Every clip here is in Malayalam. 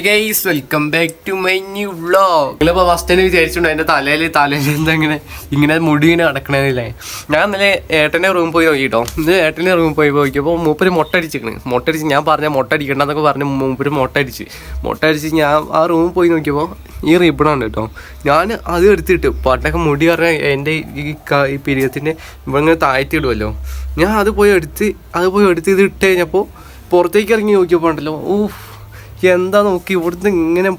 Guys welcome back to my new vlog. നിങ്ങളിപ്പോൾ ഫസ്റ്റ് തന്നെ വിചാരിച്ചിട്ടുണ്ടോ എൻ്റെ തലയിൽ എന്താ ഇങ്ങനെ മുടി ഇങ്ങനെ നടക്കണേന്നില്ലേ. ഞാൻ ഇന്നലെ ഏട്ടൻ്റെ റൂമിൽ പോയി നോക്കിട്ടോ. ഇന്ന് ഏട്ടൻ്റെ റൂമിൽ പോയി നോക്കിയപ്പോൾ മൂപ്പര് മൊട്ടടിച്ച് ഞാൻ പറഞ്ഞ മൊട്ടടിക്കണ്ടെന്നൊക്കെ പറഞ്ഞ് മൂപ്പര് മൊട്ടടിച്ച് ഞാൻ ആ റൂമിൽ പോയി നോക്കിയപ്പോൾ ഈ റിബണുണ്ട് കേട്ടോ. ഞാൻ അത് എടുത്തിട്ട് പണ്ടൊക്കെ മുടി പറഞ്ഞാൽ എൻ്റെ ഈ പിരിയത്തിൻ്റെ ഇങ്ങനെ താഴ്ത്തിയിടുമല്ലോ. ഞാൻ അത് പോയി എടുത്ത് ഇത് ഇട്ട് കഴിഞ്ഞപ്പോൾ പുറത്തേക്ക് ഇറങ്ങി നോക്കിയപ്പോൾ ഉണ്ടല്ലോ, എന്താ നോക്കി ഇവിടുന്ന് ഇങ്ങനെ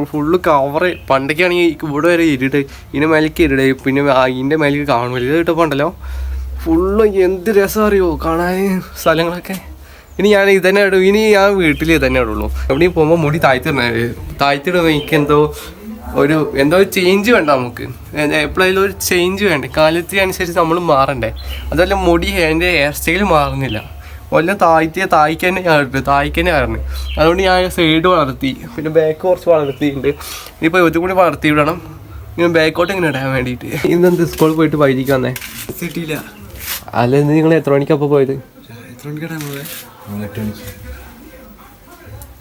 ഫുള്ള് കവറ്. പണ്ടൊക്കെയാണെങ്കിൽ ഇവിടെ വരെ ഇരുട്, ഇതിൻ്റെ മേലേക്ക് ഇരുട്, പിന്നെ ഇതിൻ്റെ മേലേക്ക് കാണുമല്ലോ. ഇത് കിട്ടപ്പോൾ ഉണ്ടല്ലോ ഫുള്ള് എന്ത് രസം അറിയോ കാണാൻ സ്ഥലങ്ങളൊക്കെ. ഇനി ഞാൻ ഇതന്നെ ഇടും, ഇനി ഞാൻ വീട്ടിൽ ഇതന്നെ ഇടുള്ളൂ. എവിടെയും പോകുമ്പോൾ മുടി താഴ്ത്തിടുമ്പോൾ എനിക്ക് എന്തോ ചേഞ്ച് വേണ്ട നമുക്ക്. എപ്പോഴായാലും ഒരു ചേഞ്ച് വേണ്ടേ, കാലത്തിനനുസരിച്ച് നമ്മൾ മാറണ്ടേ. അതല്ല മുടി എൻ്റെ ഹെയർ സ്റ്റൈൽ മാറുന്നില്ല. എല്ലാം തായ്ക്കന്നെ കാരണം. അതുകൊണ്ട് ഞാൻ സൈഡ് വളർത്തി, പിന്നെ ബാക്ക് കുറച്ച് വളർത്തിയിട്ടുണ്ട്. ഇനിയിപ്പോൾ ഇതും കൂടി വളർത്തി വിടണം. ഇങ്ങനെ ബാക്കോട്ട് ഇങ്ങനെ ഇടാൻ വേണ്ടിയിട്ട്. ഇന്നെന്ത് സ്കൂളിൽ പോയിട്ട് വൈകിട്ട് വന്നേ കിട്ടിയില്ല. അല്ല, ഇന്ന് നിങ്ങൾ എത്ര മണിക്കപ്പോൾ പോയത്?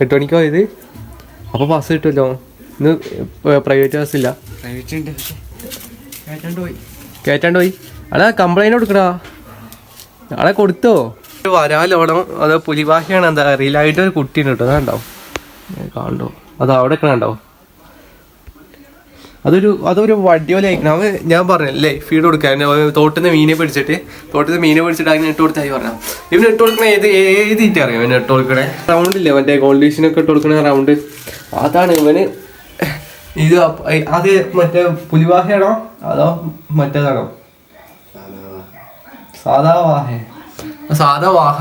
8 മണിക്ക് പോയത്. അപ്പോൾ ബസ് കിട്ടുമല്ലോ. ഇന്ന് പ്രൈവറ്റ് ബസ്സില്ല, കയറ്റാണ്ട് പോയി. അടാ കംപ്ലൈൻറ്റ് കൊടുക്കടാ, അടാ കൊടുത്തോ? വരാലോണം അതോ പുലിഭാഷയാണ് എന്താ അറിയില്ലായിട്ട് ഒരു കുട്ടീനെ കിട്ടും. അതുണ്ടാവും, കാണണ്ടോ? അത് അവിടെ ഉണ്ടാവും. അതൊരു വടിയോല അയക്കണം. അവൻ ഞാൻ പറഞ്ഞല്ലേ ഫീഡ് കൊടുക്കാൻ തോട്ടിൽ നിന്ന് മീനെ പിടിച്ചിട്ട് അങ്ങനെ ഇട്ട് കൊടുത്തായി പറഞ്ഞാൽ. ഇവന് ഇട്ട് കൊടുക്കണേ ഏത് തീറ്റ അറിയാം ഇവന് ഇട്ട് കൊടുക്കണേ? റൗണ്ടില്ലേ മറ്റേ ഗോൾഡ് ഫിഷിനൊക്കെ ഇട്ട് കൊടുക്കണ റൗണ്ട്, അതാണ് ഇവന്. ഇത് അത് മറ്റേ പുലിവാഹയാണോ അതോ മറ്റേതാണോ? സാധാ വാഹ.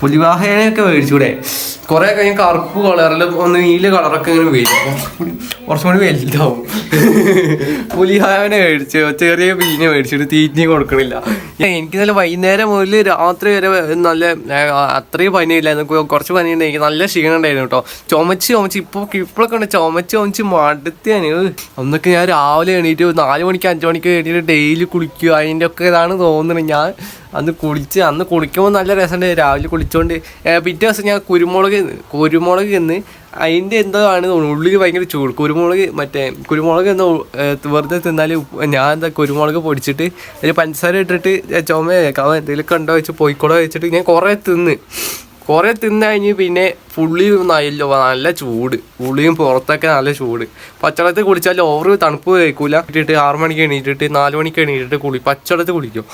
പുലിവാഹേനെയൊക്കെ മേടിച്ചൂടെ? കുറെ കഴിഞ്ഞ് കറുപ്പ് കളറിൽ ഒന്ന് നീല കളറൊക്കെ ഇങ്ങനെ വരും, കുറച്ചും കൂടി വലുതാവും. പുലിവാഹനെ മേടിച്ചു, ചെറിയ മീനെ മേടിച്ചിട്ട് തീറ്റയും കൊടുക്കണില്ല. എനിക്ക് നല്ല വൈകുന്നേരം മുതൽ രാത്രി വരെ നല്ല അത്രയും പനിയില്ലായിരുന്നു. കുറച്ച് പനിയുണ്ട്, എനിക്ക് നല്ല ക്ഷീണം ഉണ്ടായിരുന്നു കേട്ടോ. ചുമച്ച് ഇപ്പോഴൊക്കെ ഉണ്ട് ചുമച്ച് മടുത്തിയാണ്. അന്നൊക്കെ ഞാൻ രാവിലെ എണീറ്റ് 4 മണിക്ക് 5 മണിക്ക് എണീറ്റ് ഡെയിലി കുളിക്കുക, അതിൻ്റെ ഒക്കെ ഇതാണ് തോന്നുന്നത്. ഞാൻ അന്ന് കുളിക്കുമ്പോൾ നല്ല രസമുണ്ട്. രാവിലെ കുളിച്ചോണ്ട് പിറ്റേ ദിവസം ഞാൻ കുരുമുളക് എന്ന് അതിൻ്റെ എന്തോ ആണ് തോന്നുന്നു, ഉള്ളിൽ ഭയങ്കര ചൂട്. കുരുമുളക് എന്ന് വെറുതെ തിന്നാൽ ഞാൻ കുരുമുളക് പൊടിച്ചിട്ട് അതിൽ പഞ്ചസാര ഇട്ടിട്ട് എന്തെങ്കിലുമൊക്കെ ഉണ്ടോ വെച്ച് പോയിക്കോളോ വെച്ചിട്ട് ഞാൻ കുറേ തിന്ന് കഴിഞ്ഞ് പിന്നെ നല്ല ചൂട്, ഉള്ളിയും പുറത്തൊക്കെ നല്ല ചൂട്. പച്ചവെള്ളത്തിൽ കുളിച്ചാൽ ഓവർ തണുപ്പ് കഴിക്കൂല. ഇട്ടിട്ട് 6 മണിക്ക് എണീറ്റിട്ട് 4 മണിക്ക് എണീറ്റിട്ട് പച്ചവെള്ളത്തിൽ കുളിക്കും.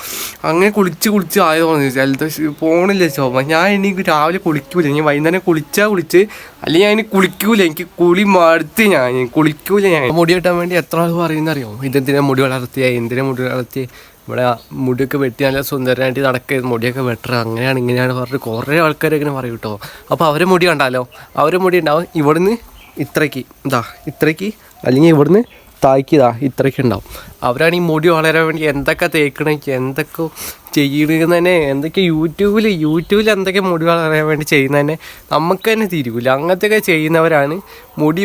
അങ്ങനെ കുളിച്ച് ആയതോന്ന് ജലദോഷം പോണില്ല ചുമ. ഞാൻ ഇനി രാവിലെ കുളിക്കൂല, ഇനി വൈകുന്നേരം കുളിച്ച് അല്ലെങ്കിൽ ഞാൻ കുളിക്കൂല. എനിക്ക് കുളി മടുത്ത് ഞാൻ കുളിക്കൂല. ഞാൻ മുടി വെട്ടാൻ വേണ്ടി എത്ര ആൾ പറയുന്നറിയോ? എന്തിനാ മുടി വളർത്തിയ ഇവിടെ മുടിയൊക്കെ വെട്ടി നല്ല സുന്ദരനായിട്ട് നടക്കുക, മുടിയൊക്കെ വെട്ടറ, അങ്ങനെയാണ് ഇങ്ങനെയാണ് പറഞ്ഞിട്ട് കുറേ ആൾക്കാർ ഇങ്ങനെ പറയും കേട്ടോ. അപ്പോൾ അവരെ മുടി കണ്ടാലോ, അവരെ മുടി ഉണ്ടാവും ഇവിടുന്ന് ഇത്രയ്ക്ക് അല്ലെങ്കിൽ ഇവിടുന്ന് തായ്ക്ക് ഇത്രയ്ക്ക് ഉണ്ടാവും. അവരാണ് ഈ മുടി വളരാൻ വേണ്ടി എന്തൊക്കെ തേക്കണേ, എന്തൊക്കെ ചെയ്യണമെന്ന് തന്നെ, എന്തൊക്കെ യൂട്യൂബിൽ എന്തൊക്കെ മുടി വളരാൻ വേണ്ടി ചെയ്യുന്നതന്നെ നമുക്ക് തന്നെ തിരികില്ല. അങ്ങനത്തെയൊക്കെ ചെയ്യുന്നവരാണ് മുടി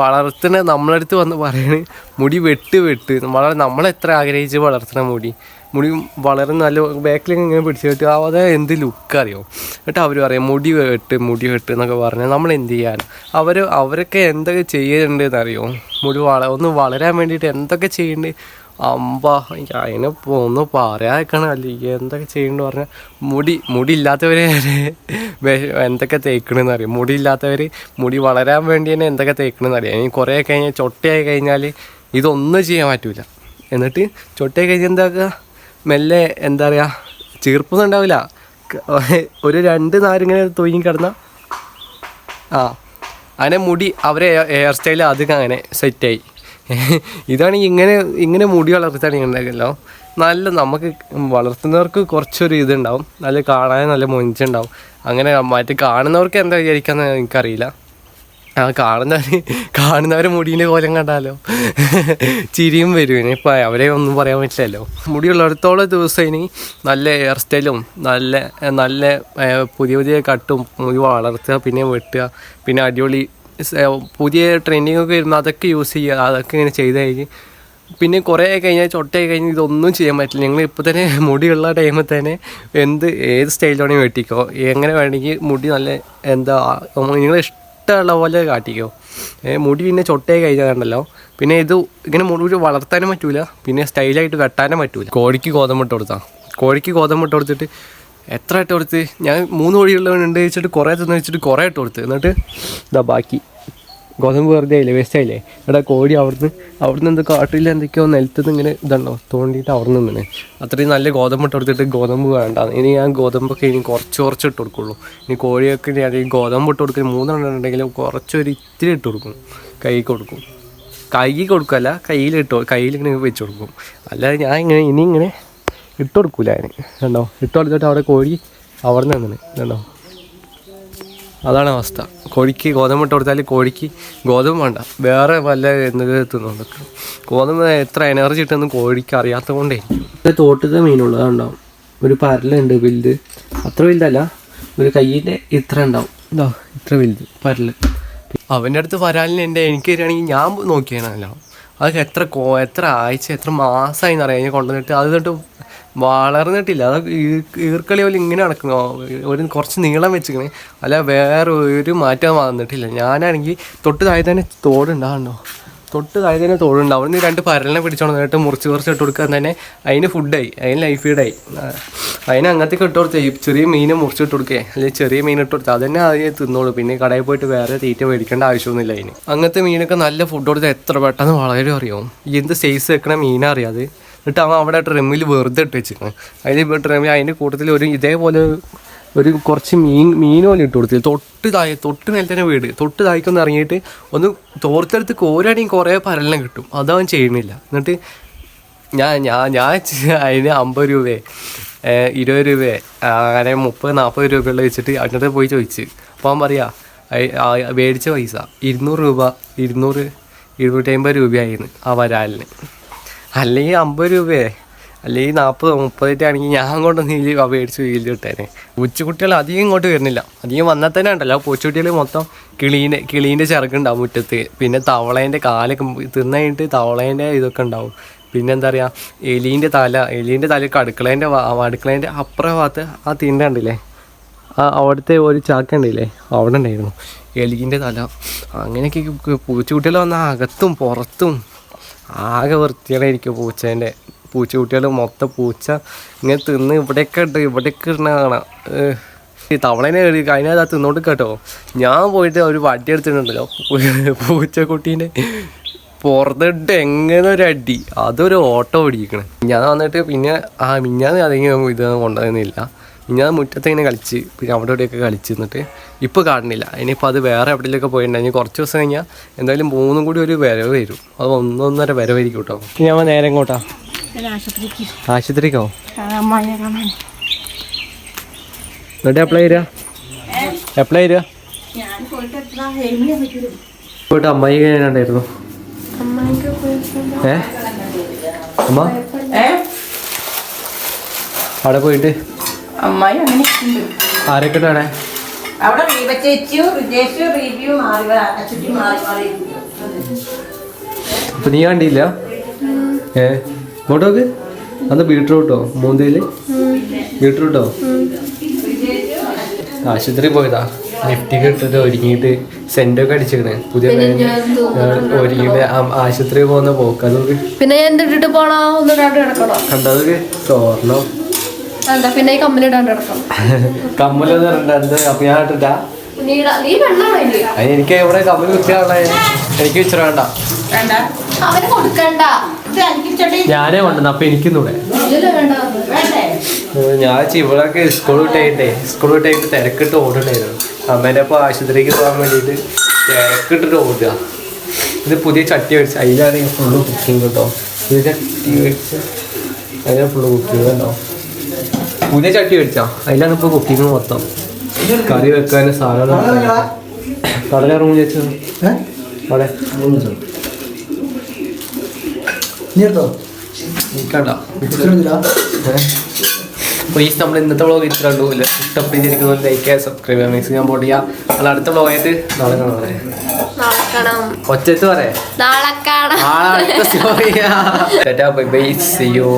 വളർത്തുന്ന നമ്മളടുത്ത് വന്ന് പറയണ മുടി വെട്ട് നമ്മളെത്ര ആഗ്രഹിച്ച് വളർത്തുന്ന മുടി വളരെ നല്ല ബാക്കിലേക്ക് ഇങ്ങനെ പിടിച്ച് കെട്ടി അത് എന്ത് ലുക്ക് അറിയോ. എന്നിട്ട് അവർ പറയും മുടി വെട്ട് എന്നൊക്കെ പറഞ്ഞാൽ നമ്മൾ എന്ത് ചെയ്യാൻ? അവരൊക്കെ എന്തൊക്കെ ചെയ്യുന്നുണ്ടെന്ന് അറിയോ? ഒന്ന് വളരാൻ വേണ്ടിയിട്ട് എന്തൊക്കെ ചെയ്യുന്നുണ്ട്. എനിക്ക് അതിനെ ഒന്ന് പറയാതിരിക്കണം. അല്ലെങ്കിൽ എന്തൊക്കെ ചെയ്യുന്നുണ്ട് പറഞ്ഞാൽ മുടി ഇല്ലാത്തവരെ എന്തൊക്കെ തേക്കണമെന്ന് അറിയാം. മുടി ഇല്ലാത്തവർ മുടി വളരാൻ വേണ്ടി തന്നെ എന്തൊക്കെ തേക്കണമെന്ന് അറിയാം. ഇനി കുറേ കഴിഞ്ഞാൽ ചൊട്ടയായി കഴിഞ്ഞാൽ ഇതൊന്നും ചെയ്യാൻ പറ്റില്ല. എന്നിട്ട് ചൊട്ടയായി കഴിഞ്ഞാൽ എന്താക്കുക, മെല്ലെ എന്താ പറയുക, ചീർപ്പൊന്നും ഉണ്ടാവില്ല. ഒരു 2 നാരിങ്ങനെ തൊയ്യും കിടന്നാൽ അങ്ങനെ മുടി അവരെ ഹെയർ സ്റ്റൈൽ അതൊക്കെ അങ്ങനെ സെറ്റായി. ഇതാണെങ്കിൽ ഇങ്ങനെ മുടി വളർത്താണെങ്കിൽ ഉണ്ടാക്കല്ലോ നല്ല, നമുക്ക് വളർത്തുന്നവർക്ക് കുറച്ചൊരു ഇതുണ്ടാവും, നല്ല കാണാൻ നല്ല മൊഞ്ചുണ്ടാവും. അങ്ങനെ മറ്റേ കാണുന്നവർക്ക് എന്താ വിചാരിക്കാന്ന് എനിക്കറിയില്ല. കാണുന്നവരെ മുടീൻ്റെ കോലം കണ്ടാലോ ചിരിയും വരും. ഇനിയിപ്പോൾ അവരെ ഒന്നും പറയാൻ പറ്റില്ലല്ലോ. മുടിയുള്ളിടത്തോളം ദിവസം ഇനി നല്ല ഹെയർ സ്റ്റൈലും നല്ല പുതിയ കട്ടും മുടി വളർത്തുക, പിന്നെ വെട്ടുക, പിന്നെ അടിപൊളി പുതിയ ട്രെൻഡിങ്ങൊക്കെ വരുമ്പോൾ അതൊക്കെ യൂസ് ചെയ്യുക. അതൊക്കെ ഇങ്ങനെ ചെയ്ത് കഴിഞ്ഞ് പിന്നെ കുറേ കഴിഞ്ഞാൽ ചൊട്ടയായി കഴിഞ്ഞ് ഇതൊന്നും ചെയ്യാൻ പറ്റില്ല. നിങ്ങൾ ഇപ്പോൾ തന്നെ മുടിയുള്ള ടൈമിൽ തന്നെ ഏത് സ്റ്റൈലിലാണെങ്കിൽ വെട്ടിക്കോ, എങ്ങനെ വേണമെങ്കിൽ മുടി നല്ല എന്താ നിങ്ങൾ ഇഷ്ടമുള്ള പോലെ കാട്ടിക്കോ. മുടി പിന്നെ ചൊട്ടയായി കഴിഞ്ഞാൽ പിന്നെ ഇത് ഇങ്ങനെ മുടി വളർത്താനും പറ്റൂല, പിന്നെ സ്റ്റൈലായിട്ട് വെട്ടാനും പറ്റൂല. കോഴിക്ക് ഗോതമ്പിട്ട് കൊടുത്താൽ കൊടുത്തിട്ട് എത്ര ഇട്ട് കൊടുത്ത് ഞാൻ 3 കോഴികളുണ്ട് വെച്ചിട്ട് കുറേ തിന്ന് വെച്ചിട്ട് കുറേ ഇട്ട് കൊടുത്ത്. എന്നിട്ട് ഇതാ ബാക്കി ഗോതമ്പ് വെറുതെ ആയില്ലേ, വേസ്റ്റ് ആയില്ലേ. എടാ കോഴി അവിടുന്ന് എന്ത് കാട്ടിൽ എന്തൊക്കെയോ നിലത്തുനിന്ന് ഇങ്ങനെ ഇതുണ്ടോ തോണ്ടിയിട്ട് അവിടെ നിന്ന് അത്രയും നല്ല ഗോതമ്പ് ഇട്ട് കൊടുത്തിട്ട് ഗോതമ്പ് വേണ്ട. ഇനി ഞാൻ ഗോതമ്പൊക്കെ ഇനി കുറച്ച് ഇട്ട് കൊടുക്കുള്ളൂ. ഇനി കോഴിയൊക്കെ ഞാൻ ഈ ഗോതമ്പ് ഇട്ട് കൊടുക്കും 3 എണ്ണം ഉണ്ടെങ്കിലും ഇത്തിരി ഇട്ട് കൊടുക്കും. കൈ കൊടുക്കുമല്ല, കയ്യിലിങ്ങനെ വെച്ച് കൊടുക്കും. അല്ലാതെ ഞാൻ ഇങ്ങനെ ഇട്ട് കൊടുക്കൂല. അതിന് കണ്ടോ ഇട്ട് കൊടുത്തിട്ട് അവിടെ കോഴി അവിടെ നിന്ന് കണ്ടോ. അതാണ് അവസ്ഥ. കോഴിക്ക് ഗോതമ്പ് ഇട്ട് കൊടുത്താൽ കോഴിക്ക് ഗോതമ്പ് വേണ്ട, വേറെ വല്ല എന്തെങ്കിലും തിന്നുകൊണ്ട് ഗോതമ്പ് എത്ര എനർജി കിട്ടുമെന്ന് കോഴിക്ക് അറിയാത്തത് കൊണ്ടേ. തോട്ടത്തെ മീനുള്ളത് ഉണ്ടാവും. ഒരു പരലുണ്ട് വലുത്, അത്ര വലുതല്ല, ഒരു കയ്യിൻ്റെ ഇത്ര ഉണ്ടാവും. ഇതാ ഇത്ര വലുത് പരല്. അവൻ്റെ അടുത്ത് വരാലിന് എനിക്ക് തരികയാണെങ്കിൽ ഞാൻ നോക്കിയാണല്ലോ. അത് എത്ര ആഴ്ച എത്ര മാസമായി എന്നറിയാം അതിനെ കൊണ്ടുവന്നിട്ട്. അത് തൊട്ട് വളർന്നിട്ടില്ല. അത് ഈർക്കളി പോലെ ഇങ്ങനെ നടക്കുന്നു. കുറച്ച് നീളം വെച്ചിക്കണേ, അല്ല വേറെ ഒരു മാറ്റം വന്നിട്ടില്ല. ഞാനാണെങ്കിൽ തൊട്ട് താഴെ തന്നെ തോടുണ്ടാകണ്ടോ, അവിടുന്ന് 2 പരലിനെ പിടിച്ചോണ്ട് വന്നിട്ട് മുറിച്ച് ഇട്ട് കൊടുക്കാൻ തന്നെ അതിന് ഫുഡായി, അതിന് ലൈഫ് ഫീഡായി. അതിന് അങ്ങനത്തെ ഇട്ട് കൊടുത്തേ. ചെറിയ മീനെ മുറിച്ചിട്ട് കൊടുക്കേ, അല്ലെങ്കിൽ ചെറിയ മീൻ ഇട്ട് കൊടുത്താൽ അതന്നെ അതിന് തിന്നോളൂ. പിന്നെ കടയിൽ പോയിട്ട് വേറെ തീറ്റ മേടിക്കേണ്ട ആവശ്യമൊന്നുമില്ല അതിന്. അങ്ങനത്തെ മീനൊക്കെ നല്ല ഫുഡ് കൊടുത്താൽ എത്ര പെട്ടെന്ന് വളരെ അറിയാവും. എന്ത് സൈസ് വെക്കണ മീനെ അറിയാതെ. എന്നിട്ട് അവൻ അവിടെ ഡ്രമ്മിൽ വെറുതെ ഇട്ട് വെച്ചിരിക്കണം. അതിൽ ഡ്രമ്മിൽ അതിൻ്റെ കൂട്ടത്തിൽ ഇതേപോലെ കുറച്ച് മീൻ പോലെ ഇട്ട് കൊടുത്തില്ല. തൊട്ട് നേരത്തെ വീട് തൊട്ട് തായ്ക്കൊന്ന് ഇറങ്ങിയിട്ട് ഒന്ന് തോർത്തെടുത്ത് കോരാണെങ്കിൽ കുറേ പരലിനെ കിട്ടും. അതവൻ ചെയ്യുന്നില്ല. എന്നിട്ട് ഞാൻ അതിന് 50 രൂപയെ 20 രൂപയെ അങ്ങനെ 30-40 രൂപയുള്ള വെച്ചിട്ട് അങ്ങനത്തെ പോയി ചോദിച്ച്. അപ്പോൾ അവൻ പറയാ മേടിച്ച പൈസ 200 രൂപ 250 രൂപയായിരുന്നു ആ വരാലിന്. അല്ലെങ്കിൽ 50 രൂപയെ അല്ലെങ്കിൽ 40-30 ആണെങ്കിൽ ഞാൻ കൊണ്ടൊന്ന് മേടിച്ച് വീട്ടിൽ കിട്ടേനെ. പൂച്ചക്കുട്ടികൾ അധികം ഇങ്ങോട്ട് വരുന്നില്ല. അധികം വന്നാൽ തന്നെ ഉണ്ടല്ലോ പൂച്ചക്കുട്ടികൾ മൊത്തം കിളീൻ്റെ ചിറകുണ്ടാവും മുറ്റത്ത്. പിന്നെ തവളേൻ്റെ കാലൊക്കെ തിന്നു കഴിഞ്ഞിട്ട് തവളേൻ്റെ ഇതൊക്കെ ഉണ്ടാവും. പിന്നെ എന്താ പറയുക, എലീൻ്റെ തലയൊക്കെ അടുക്കളേൻ്റെ അപ്പുറം ഭാഗത്ത് ആ തിണ്ട ഉണ്ടല്ലേ, അവിടുത്തെ ഒരു ചാക്ക ഉണ്ടല്ലേ, അവിടെ ഉണ്ടായിരുന്നു എലീൻ്റെ തല. അങ്ങനെയൊക്കെ പൂച്ചക്കുട്ടികൾ വന്നാൽ അകത്തും പുറത്തും ആകെ വൃത്തികളായിരിക്കും. പൂച്ചക്കുട്ടികൾ മൊത്തം പൂച്ച ഇങ്ങനെ തിന്ന് ഇവിടെയൊക്കെ ഇടുന്ന കാണാം. ഈ തവളേനെ അതിനകത്ത് തിന്നോണ്ട് കേട്ടോ. ഞാൻ പോയിട്ട് ഒരു വടി എടുത്തിട്ടുണ്ടല്ലോ പൂച്ചക്കുട്ടീൻ്റെ പുറത്തിട്ട് എങ്ങനെ ഒരു അടി, അതൊരു ഓട്ടോ ഓടിക്കണം. ഞാൻ വന്നിട്ട് പിന്നെ മിഞ്ഞാന്ന് അധികം ഇത് കൊണ്ടുവന്നില്ല. മിഞ്ഞാന്ന് മുറ്റത്ത് ഇങ്ങനെ കളിച്ച് പിന്നെ അവിടെ ഇവിടെയൊക്കെ കളിച്ച് നിന്നിട്ട് ഇപ്പോൾ കാണുന്നില്ല. ഇനിയിപ്പോൾ അത് വേറെ എവിടെയൊക്കെ പോയിട്ടുണ്ടെങ്കിൽ കുറച്ച് ദിവസം കഴിഞ്ഞാൽ എന്തായാലും 3 കൂടി ഒരു വരവ് വരും. അത് 1-1.5 വരവായിരിക്കും കേട്ടോ. ഞാൻ നേരെ എങ്ങോട്ടാ? ആശുപത്രിക്കോ? എന്നിട്ട് എപ്പോഴാ വരിക? പോയിട്ട് അമ്മായി കഴിഞ്ഞാണ്ടായിരുന്നു. അമ്മ അവിടെ പോയിട്ട് അമ്മായി അങ്ങനെ ആരൊക്കെ അവിടെ അപ്പൊ നീ കണ്ടില്ല? ഇങ്ങോട്ടോക്ക് അന്ന് ബീട്രൂട്ടോ മൂന്തയില് ബീട്രൂട്ടോ ആശുപത്രി പോയതാ. ലിഫ്റ്റിക്ക് ഇട്ടിട്ട് ഒരുങ്ങിയിട്ട് സെന്റൊക്കെ അടിച്ചിരുന്നേ പുതിയ ഒരുങ്ങിയിട്ട് ആശുപത്രി പോകുന്ന പോക്ക്. അതൊക്കെ പിന്നെ എന്തിട്ട് പോണോ കണ്ടതൊക്കെ സ്വർണം പിന്നെ കമ്മലിടാണ്ട് കിടക്കണം. കമ്മലെന്ന് പറഞ്ഞിട്ട് അപ്പൊ ഞാൻ ഇട്ടിട്ടാ എനിക്ക് എവിടെ കമ്മൽ കുത്തിയാളെ എനിക്ക് ഇച്ചിരി വേണ്ട, ഞാനേ കൊണ്ടുവന്ന അപ്പൊ എനിക്കൊന്നൂടെ. ഞാൻ ഇവിടൊക്കെ സ്കൂൾ വിട്ടായിട്ട് തിരക്കിട്ട് ഓടണ്ടായിരുന്നു. അമ്മേൻ്റെ ഒപ്പം ആശുപത്രിക്ക് പോകാൻ വേണ്ടിയിട്ട് തിരക്കിട്ടിട്ട് ഓടുക. ഇത് പുതിയ ചട്ടി മേടിച്ച് അതിലാണ് ഫുള്ള് കുക്കിങ് കേട്ടോ. പുതിയ ചട്ടി മേടിച്ച് അതിലാണ് ഫുള്ള് കുക്കിങ് കേട്ടോ. പുതിയ ചട്ടി മേടിച്ചാ അതിലാണ് ഇപ്പോൾ കുക്കിങ് മൊത്തം. കറി വെക്കാൻ സാധനം കടല റൂം വെച്ചു അവിടെ പ്ലീസ്. നമ്മൾ ഇന്നത്തെ വ്ളോഗ് ഇത്ര കണ്ടു. ഇഷ്ടപ്പെട്ടിരിക്കുന്നു ലൈക്ക് ചെയ്യുക, സബ്സ്ക്രൈബ് ചെയ്യുക, മാക്സിമം ഞാൻ പോട്ട് ചെയ്യാം. നമ്മൾ അടുത്ത വ്ളോഗായിട്ട് നാളെ ഒച്ചത്ത് പറയാം. Bye bye, see U.